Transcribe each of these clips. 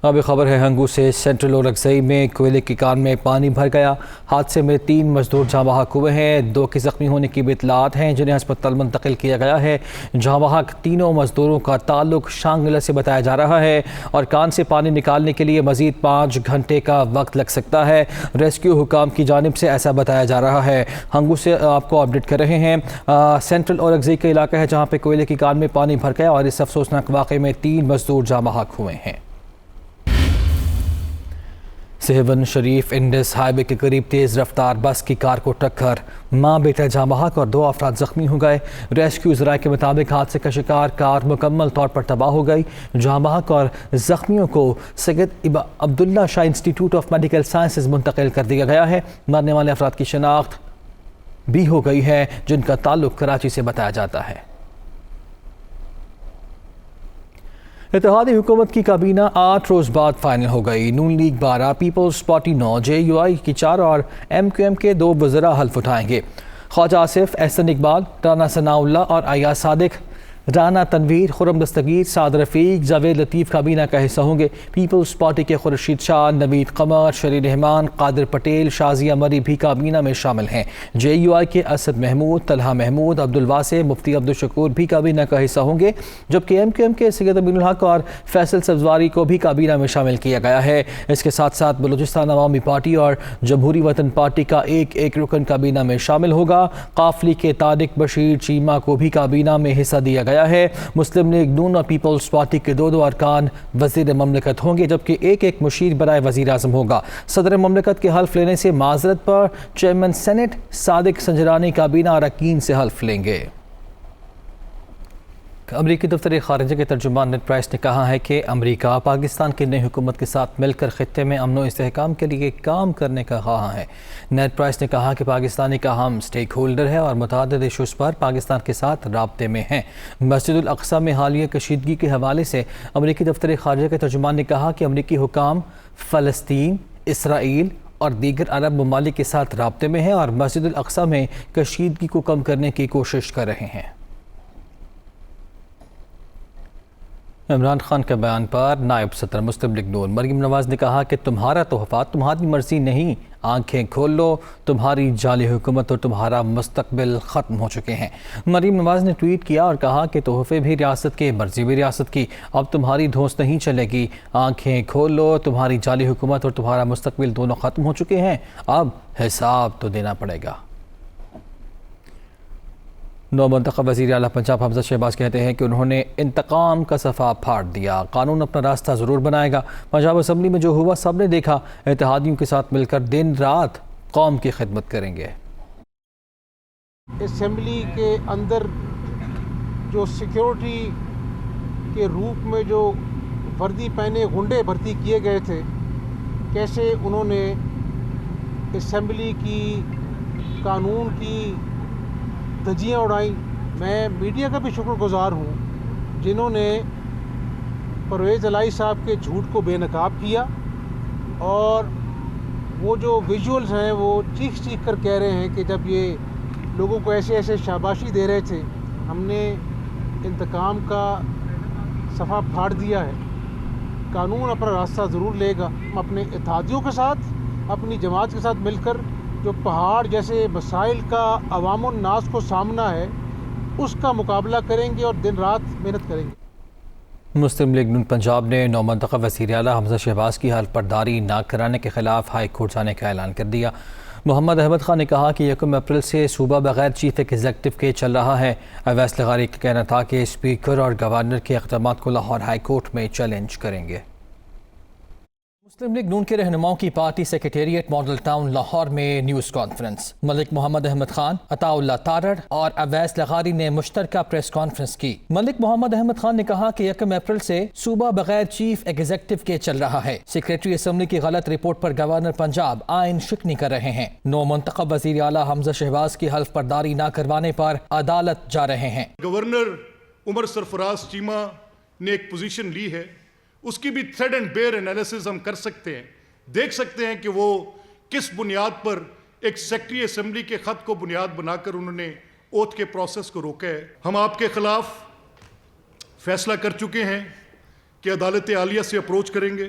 اب خبر ہے ہنگو سے سینٹرل اورکزئی میں کوئلے کی کان میں پانی بھر گیا۔ حادثے میں 3 مزدور جاں بحق ہوئے ہیں، 2 کے زخمی ہونے کی بھی اطلاعات ہیں جنہیں ہسپتال منتقل کیا گیا ہے۔ جاں بحق تینوں مزدوروں کا تعلق شانگلہ سے بتایا جا رہا ہے اور کان سے پانی نکالنے کے لیے مزید 5 گھنٹے کا وقت لگ سکتا ہے۔ ریسکیو حکام کی جانب سے ایسا بتایا جا رہا ہے۔ ہنگو سے آپ کو اپڈیٹ کر رہے ہیں۔ سینٹرل اورکزئی کا علاقہ ہے جہاں پہ کوئلے کی کان میں پانی بھر گیا اور اس افسوسناک واقعے میں 3 مزدور جاں بحق ہوئے ہیں۔ سہون شریف انڈس ہائی وے کے قریب تیز رفتار بس کی کار کو ٹکر، ماں بیٹا جاں بحق اور 2 افراد زخمی ہو گئے۔ ریسکیو ذرائع کے مطابق حادثے کا شکار کار مکمل طور پر تباہ ہو گئی۔ جاں بحق اور زخمیوں کو سید عبداللہ شاہ انسٹیٹیوٹ آف میڈیکل سائنسز منتقل کر دیا گیا ہے۔ مرنے والے افراد کی شناخت بھی ہو گئی ہے جن کا تعلق کراچی سے بتایا جاتا ہے۔ اتحادی حکومت کی کابینہ 8 روز بعد فائنل ہو گئی۔ نون لیگ 12، پیپلز پارٹی 9، JUI کی 4 اور MQM کے 2 وزراء حلف اٹھائیں گے۔ خواجہ آصف، احسن اقبال، رانا ثناء اللہ اور ایاز صادق، رانا تنویر، خرم دستگیر، سعد رفیق، جاوید لطیف کابینہ کا حصہ ہوں گے۔ پیپلز پارٹی کے خورشید شاہ، نوید قمر، شریر رحمان، قادر پٹیل، شازیہ مری بھی کابینہ میں شامل ہیں۔ JUI کے اسد محمود، طلحہ محمود، عبدالواسع، مفتی عبدالشکور بھی کابینہ کا حصہ ہوں گے، جبکہ MQM کے سید امین الحق اور فیصل سبزواری کو بھی کابینہ میں شامل کیا گیا ہے۔ اس کے ساتھ ساتھ بلوچستان عوامی پارٹی اور جمہوری وطن پارٹی کا ایک رکن کابینہ میں شامل ہوگا۔ قافلی کے طارق بشیر چیمہ کو بھی کابینہ میں حصہ دیا گیا ہے۔ مسلم لیگ نون اور پیپلز پارٹی کے 2 ارکان وزیر مملکت ہوں گے، جبکہ ایک مشیر برائے وزیر اعظم ہوگا۔ صدر مملکت کے حلف لینے سے معذرت پر چیئرمین سینٹ صادق سنجرانی کابینہ اراکین سے حلف لیں گے۔ امریکی دفتر خارجہ کے ترجمان نیڈ پرائس نے کہا ہے کہ امریکہ پاکستان کی نئی حکومت کے ساتھ مل کر خطے میں امن و استحکام کے لیے کام کرنے کا خواہاں ہے۔ نیڈ پرائس نے کہا کہ پاکستان ایک اہم سٹیک ہولڈر ہے اور متعدد ایشوز پر پاکستان کے ساتھ رابطے میں ہیں۔ مسجد الاقصی میں حالیہ کشیدگی کے حوالے سے امریکی دفتر خارجہ کے ترجمان نے کہا کہ امریکی حکام فلسطین، اسرائیل اور دیگر عرب ممالک کے ساتھ رابطے میں ہیں اور مسجد الاقصی میں کشیدگی کو کم کرنے کی کوشش کر رہے ہیں۔ عمران خان کے بیان پر نائب صدر مسلم لیگ نون مریم نواز نے کہا کہ تمہارا تحفہ تمہاری مرضی نہیں، آنکھیں کھول لو، تمہاری جعلی حکومت اور تمہارا مستقبل ختم ہو چکے ہیں۔ مریم نواز نے ٹویٹ کیا اور کہا کہ تحفے بھی ریاست کے، مرضی بھی ریاست کی، اب تمہاری دھونس نہیں چلے گی، آنکھیں کھول لو، تمہاری جعلی حکومت اور تمہارا مستقبل دونوں ختم ہو چکے ہیں، اب حساب تو دینا پڑے گا۔ نو منتخب وزیر اعلیٰ پنجاب حمزہ شہباز کہتے ہیں کہ انہوں نے انتقام کا صفحہ پھاڑ دیا، قانون اپنا راستہ ضرور بنائے گا۔ پنجاب اسمبلی میں جو ہوا سب نے دیکھا، اتحادیوں کے ساتھ مل کر دن رات قوم کی خدمت کریں گے۔ اسمبلی کے اندر جو سیکیورٹی کے روپ میں جو وردی پہنے گنڈے بھرتی کیے گئے تھے، کیسے انہوں نے اسمبلی کی قانون کی دھجیاں اڑائیں۔ میں میڈیا کا بھی شکر گزار ہوں جنہوں نے پرویز الہی صاحب کے جھوٹ کو بے نقاب کیا، اور وہ جو ویژولز ہیں وہ چیخ چیخ کر کہہ رہے ہیں کہ جب یہ لوگوں کو ایسے شاباشی دے رہے تھے، ہم نے انتقام کا صفحہ پھاڑ دیا ہے۔ قانون اپنا راستہ ضرور لے گا۔ ہم اپنے اتحادیوں کے ساتھ، اپنی جماعت کے ساتھ مل کر جو پہاڑ جیسے مسائل کا عوام الناس کو سامنا ہے، اس کا مقابلہ کریں گے اور دن رات محنت کریں گے۔ مسلم لیگ نون پنجاب نے نو منتخب وزیر اعلیٰ حمزہ شہباز کی حلف برداری نہ کرانے کے خلاف ہائی کورٹ جانے کا اعلان کر دیا۔ محمد احمد خان نے کہا کہ 1 اپریل سے صوبہ بغیر چیف ایگزیکٹو کے چل رہا ہے۔ اویس لغاری کا کہنا تھا کہ اسپیکر اور گورنر کے اقدامات کو لاہور ہائی کورٹ میں چیلنج کریں گے۔ مسلم لیگ نون کے رہنماؤں کی party secretariat model town Lahore میں نیوز کانفرنس۔ ملک محمد احمد خان، عطا اللہ تارڑ اور اویس لغاری نے مشترکہ پریس کانفرنس کی۔ ملک محمد احمد خان نے کہا کہ 1 اپریل سے صوبہ بغیر چیف ایگزیکٹو کے چل رہا ہے۔ سیکریٹری اسمبلی کی غلط رپورٹ پر گورنر پنجاب آئین شکنی کر رہے ہیں۔ نو منتخب وزیر اعلیٰ حمزہ شہباز کی حلف برداری نہ کروانے پر عدالت جا رہے ہیں۔ گورنر عمر سرفراز چیمہ نے ایک پوزیشن لی ہے، اس کی بھی تھریڈ اینڈ بیئر انالیسز ہم کر سکتے ہیں، دیکھ سکتے ہیں کہ وہ کس بنیاد پر ایک سیکرٹری اسمبلی کے خط کو بنیاد بنا کر انہوں نے اوتھ کے پروسیس کو روکا ہے۔ ہم آپ کے خلاف فیصلہ کر چکے ہیں کہ عدالت عالیہ سے اپروچ کریں گے،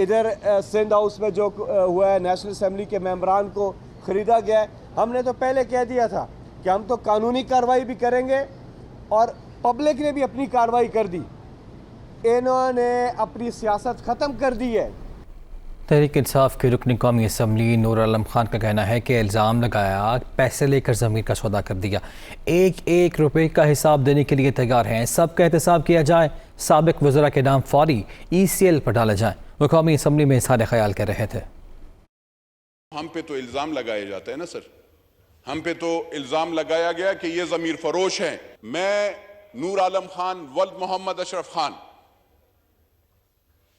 ادھر سندھ ہاؤس میں جو ہوا ہے نیشنل اسمبلی کے ممبران کو خریدا گیا ہے. ہم نے تو پہلے کہہ دیا تھا کہ ہم تو قانونی کارروائی بھی کریں گے اور پبلک نے بھی اپنی کارروائی کر دی. انہوں نے اپنی سیاست ختم کر دی ہے. تحریک انصاف کے رکن قومی اسمبلی نور عالم خان کا کہنا ہے کہ الزام لگایا پیسے لے کر زمین کا سودا کر دیا. ایک ایک روپے کا حساب دینے کے لیے تیار ہیں. سب کا احتساب کیا جائے. سابق وزراء کے نام فوری ECL پر ڈالے جائیں. وہ قومی اسمبلی میں اظہار خیال کر رہے تھے. ہم پہ تو الزام لگایا جاتا ہے نا سر. ہم پہ تو الزام لگایا گیا کہ یہ ضمیر فروش ہیں. میں نور عالم خان ولد محمد اشرف خان،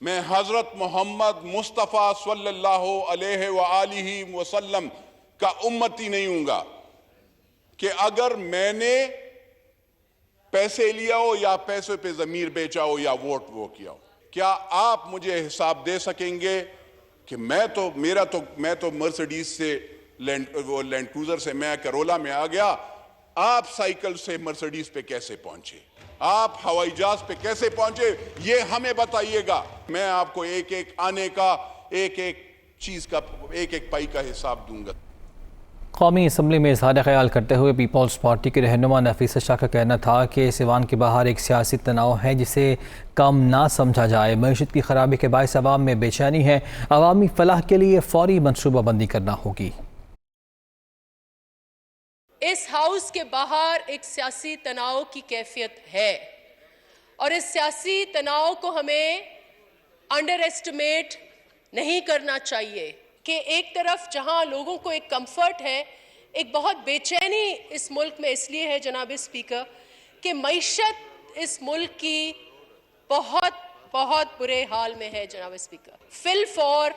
میں حضرت محمد مصطفیٰ صلی اللہ علیہ وآلہ وسلم کا امتی نہیں ہوں گا کہ اگر میں نے پیسے لیا ہو یا پیسے پہ ضمیر بیچا ہو یا ووٹ وہ کیا ہو. کیا آپ مجھے حساب دے سکیں گے کہ میں تو مرسڈیز سے لینڈ کروزر سے میں کرولا میں آ گیا، آپ سائیکل سے مرسڈیز پہ کیسے پہنچے، آپ ہوائی جہاز پہ کیسے پہنچے، یہ ہمیں بتائیے گا. میں آپ کو ایک ایک آنے کا، ایک ایک چیز کا، ایک ایک پائی کا حساب دوں گا. قومی اسمبلی میں اظہار خیال کرتے ہوئے پیپلز پارٹی کے رہنما نفیس شاہ کا کہنا تھا کہ سیوان کے باہر ایک سیاسی تناؤ ہے جسے کم نہ سمجھا جائے. معیشت کی خرابی کے باعث عوام میں بے چینی ہے. عوامی فلاح کے لیے فوری منصوبہ بندی کرنا ہوگی. اس ہاؤس کے باہر ایک سیاسی تناؤ کی کیفیت ہے اور اس سیاسی تناؤ کو ہمیں انڈر ایسٹیمیٹ نہیں کرنا چاہیے کہ ایک طرف جہاں لوگوں کو ایک کمفرٹ ہے، ایک بہت بے چینی اس ملک میں اس لیے ہے جناب اسپیکر کہ معیشت اس ملک کی بہت بہت برے حال میں ہے. جناب speaker, full for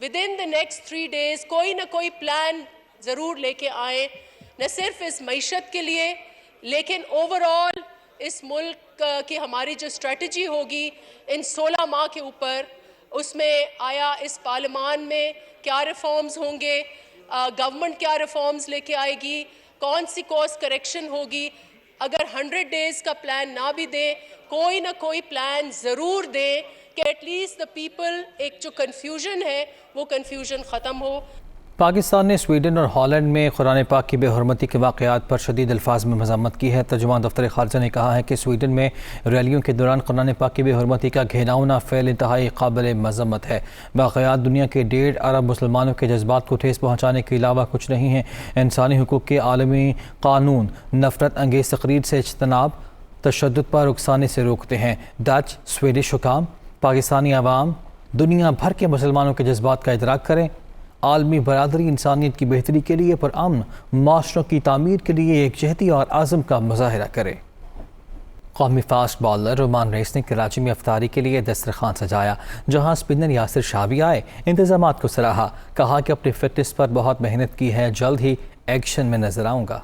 within the next 3 days کوئی نہ کوئی پلان ضرور لے کے آئیں، نہ صرف اس معیشت کے لیے لیکن اوور آل اس ملک کی ہماری جو اسٹریٹجی ہوگی ان 16 ماہ کے اوپر، اس میں آیا اس پارلیمان میں کیا ریفارمز ہوں گے، گورنمنٹ کیا ریفارمز لے کے آئے گی، کون سی کورس کریکشن ہوگی. اگر 100 days کا پلان نہ بھی دیں، کوئی نہ کوئی پلان ضرور دیں کہ ایٹ لیسٹ دا پیپل ایک جو کنفیوژن ہے وہ کنفیوژن ختم ہو. پاکستان نے سویڈن اور ہالینڈ میں قرآن پاک کی بے حرمتی کے واقعات پر شدید الفاظ میں مذمت کی ہے. ترجمان دفتر خارجہ نے کہا ہے کہ سویڈن میں ریلیوں کے دوران قرآن پاک کی بے حرمتی کا گھناؤنا فعل انتہائی قابل مذمت ہے. واقعات دنیا کے 1.5 ارب مسلمانوں کے جذبات کو ٹھیس پہنچانے کے علاوہ کچھ نہیں ہیں. انسانی حقوق کے عالمی قانون نفرت انگیز تقریر سے اجتناب، تشدد پر اکسانے سے روکتے ہیں. ڈچ سویڈش حکام پاکستانی عوام دنیا بھر کے مسلمانوں کے جذبات کا ادراک کریں، عالمی برادری انسانیت کی بہتری کے لیے پرامن معاشروں کی تعمیر کے لیے یکجہتی اور عزم کا مظاہرہ کرے. قومی فاسٹ بالر رومان رئیس نے کراچی میں افطاری کے لیے دسترخوان سجایا جہاں اسپنر یاسر شاہ بھی آئے. انتظامات کو سراہا، کہا کہ اپنی فٹنس پر بہت محنت کی ہے، جلد ہی ایکشن میں نظر آؤں گا.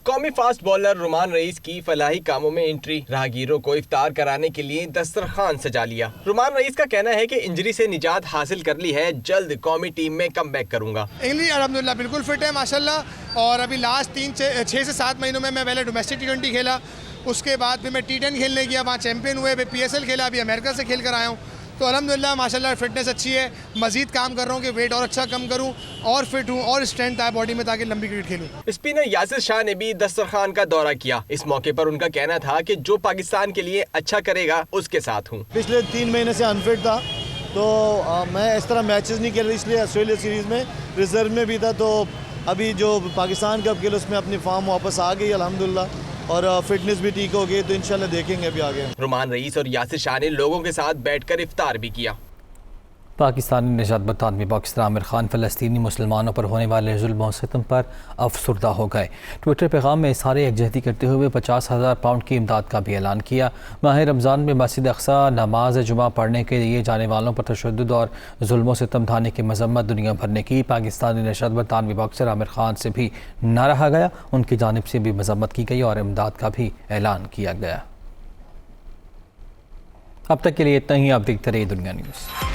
قومی فاسٹ بالر رومان رئیس کی فلاحی کاموں میں انٹری، راہگیروں کو افطار کرانے کے لیے دسترخوان سجا لیا. رومان رئیس کا کہنا ہے کہ انجری سے نجات حاصل کر لی ہے، جلد قومی ٹیم میں کم بیک کروں گا. انگلش الحمدللہ بالکل فٹ ہے ماشاءاللہ، اور ابھی لاسٹ 6 سے 7 مہینوں میں پہلے ڈومیسٹک T20 کھیلا، اس کے بعد پھر میں T10 کھیلنے گیا، وہاں چیمپئن ہوئے، پھر PSL کھیلا، ابھی امریکہ سے کھیل کر آیا ہوں. تو الحمدللہ ماشاءاللہ فٹنس اچھی ہے. مزید کام کر رہا ہوں کہ ویٹ اور اچھا کم کروں اور فٹ ہوں اور اسٹرینتھ آئے باڈی میں تاکہ لمبی کرکٹ کھیلوں. اسپنر یاسر شاہ نے بھی دسترخوان کا دورہ کیا. اس موقع پر ان کا کہنا تھا کہ جو پاکستان کے لیے اچھا کرے گا اس کے ساتھ ہوں. پچھلے 3 مہینے سے انفٹ تھا تو میں اس طرح میچز نہیں کھیل رہی، اس لیے آسٹریلیا سیریز میں ریزرو میں بھی تھا. تو ابھی جو پاکستان کپ کھیل اس میں اپنی فارم واپس آ گئی الحمدللہ، اور فٹنس بھی ٹھیک ہو گئی، تو انشاءاللہ دیکھیں گے ابھی آگے. رومان رئیس اور یاسر شاہ نے لوگوں کے ساتھ بیٹھ کر افطار بھی کیا. پاکستانی نژاد برطانوی باکسر عامر خان فلسطینی مسلمانوں پر ہونے والے ظلم و ستم پر افسردہ ہو گئے. ٹویٹر پیغام میں اظہار یکجہتی کرتے ہوئے 50,000 پاؤنڈ کی امداد کا بھی اعلان کیا. ماہ رمضان میں مسجد اقصی نماز جمعہ پڑھنے کے لیے جانے والوں پر تشدد اور ظلم و ستم ڈھانے کی مذمت دنیا بھر نے کی. پاکستانی نژاد برطانوی باکسر عامر خان سے بھی نہ رہا گیا، ان کی جانب سے بھی مذمت کی گئی اور امداد کا بھی اعلان کیا گیا. اب تک کے لیے اتنا ہی. آپ دیکھتے رہیے دنیا نیوز.